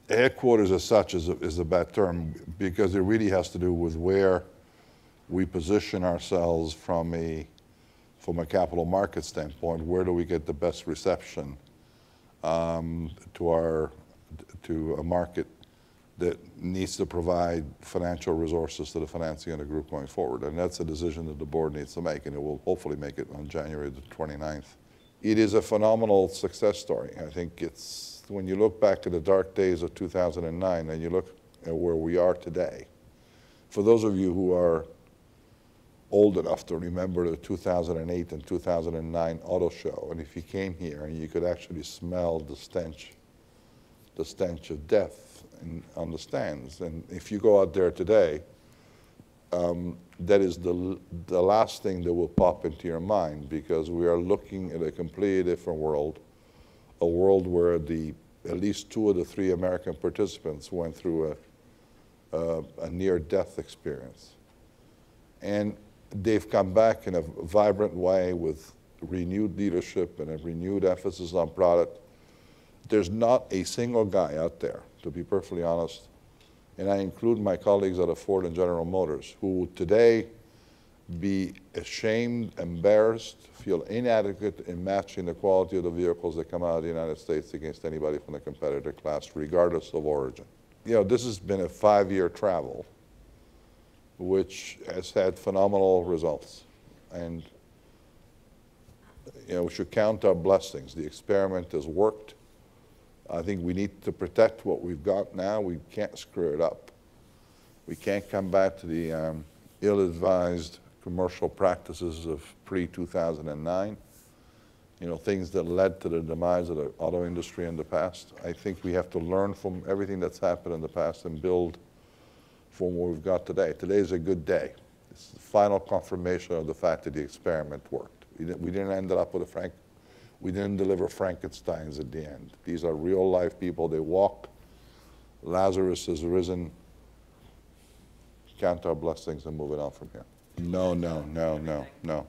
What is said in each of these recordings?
headquarters as such is a bad term because it really has to do with where we position ourselves from a capital market standpoint. Where do we get the best reception to a market that needs to provide financial resources to the financing of the group going forward? And that's a decision that the board needs to make, and it will hopefully make it on January the 29th. It is a phenomenal success story. I think it's, when you look back to the dark days of 2009 and you look at where we are today, for those of you who are old enough to remember the 2008 and 2009 auto show, and if you came here and you could actually smell the stench of death on the stands, and if you go out there today, that is the last thing that will pop into your mind, because we are looking at a completely different world, a world where at least 2 of the 3 American participants went through a near-death experience. And they've come back in a vibrant way with renewed leadership and a renewed emphasis on product. There's not a single guy out there, to be perfectly honest, and I include my colleagues out of Ford and General Motors, who would today be ashamed, embarrassed, feel inadequate in matching the quality of the vehicles that come out of the United States against anybody from the competitor class, regardless of origin. You know, this has been a 5-year travel, which has had phenomenal results. And, you know, we should count our blessings. The experiment has worked. I think we need to protect what we've got now. We can't screw it up. We can't come back to the ill-advised commercial practices of pre-2009, you know, things that led to the demise of the auto industry in the past. I think we have to learn from everything that's happened in the past and build from what we've got today. Today is a good day. It's the final confirmation of the fact that the experiment worked. We didn't end up with we didn't deliver Frankensteins at the end. These are real life people. They walk. Lazarus has risen. Count our blessings and move it on from here. No.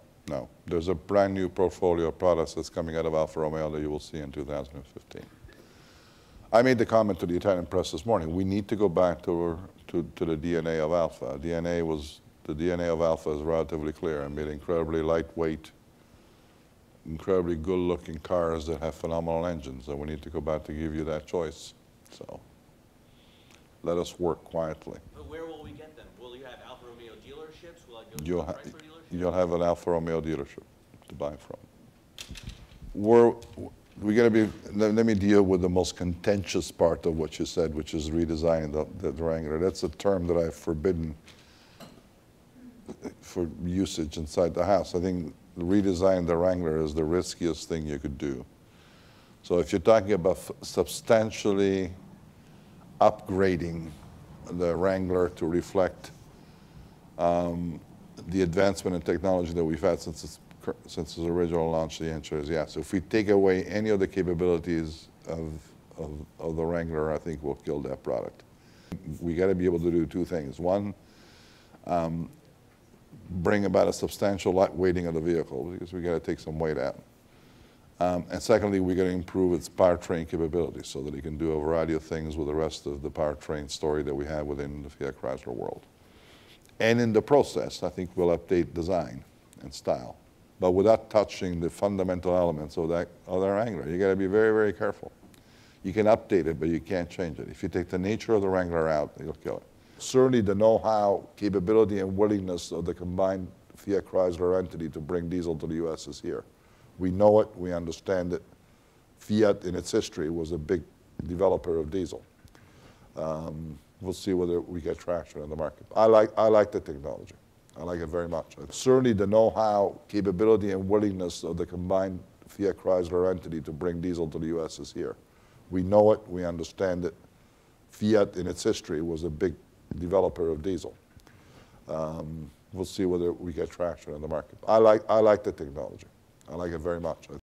There's a brand new portfolio of products that's coming out of Alfa Romeo that you will see in 2015. I made the comment to the Italian press this morning. We need to go back to the DNA of Alfa. The DNA of Alfa is relatively clear. I made incredibly lightweight, incredibly good-looking cars that have phenomenal engines, and we need to go back to give you that choice. So let us work quietly. But where will we get them? Will you have Alfa Romeo dealerships? Will I go to You'll a Chrysler dealership? You'll have an Alfa Romeo dealership to buy from. We're going to be, let me deal with the most contentious part of what you said, which is redesigning the Wrangler. That's a term that I've forbidden for usage inside the house. I think redesign the Wrangler is the riskiest thing you could do. So if you're talking about substantially upgrading the Wrangler to reflect the advancement in technology that we've had since its original launch, the answer is yes. If we take away any of the capabilities of the Wrangler, I think we'll kill that product. We got to be able to do 2 things. One, bring about a substantial lightweighting of the vehicle, because we got to take some weight out. And secondly, we got to improve its powertrain capabilities so that it can do a variety of things with the rest of the powertrain story that we have within the Fiat Chrysler world. And in the process, I think we'll update design and style, but without touching the fundamental elements of the Wrangler. You got to be very, very careful. You can update it, but you can't change it. If you take the nature of the Wrangler out, you'll kill it. Certainly the know-how, capability, and willingness of the combined Fiat Chrysler entity to bring diesel to the U.S. is here. We know it, we understand it. Fiat in its history was a big developer of diesel. We'll see whether we get traction in the market. I like the technology. I like it very much. Certainly the know-how, capability, and willingness of the combined Fiat Chrysler entity to bring diesel to the U.S. is here. We know it, we understand it. Fiat in its history was a big developer of diesel. We'll see whether we get traction in the market. I like the technology. I like it very much.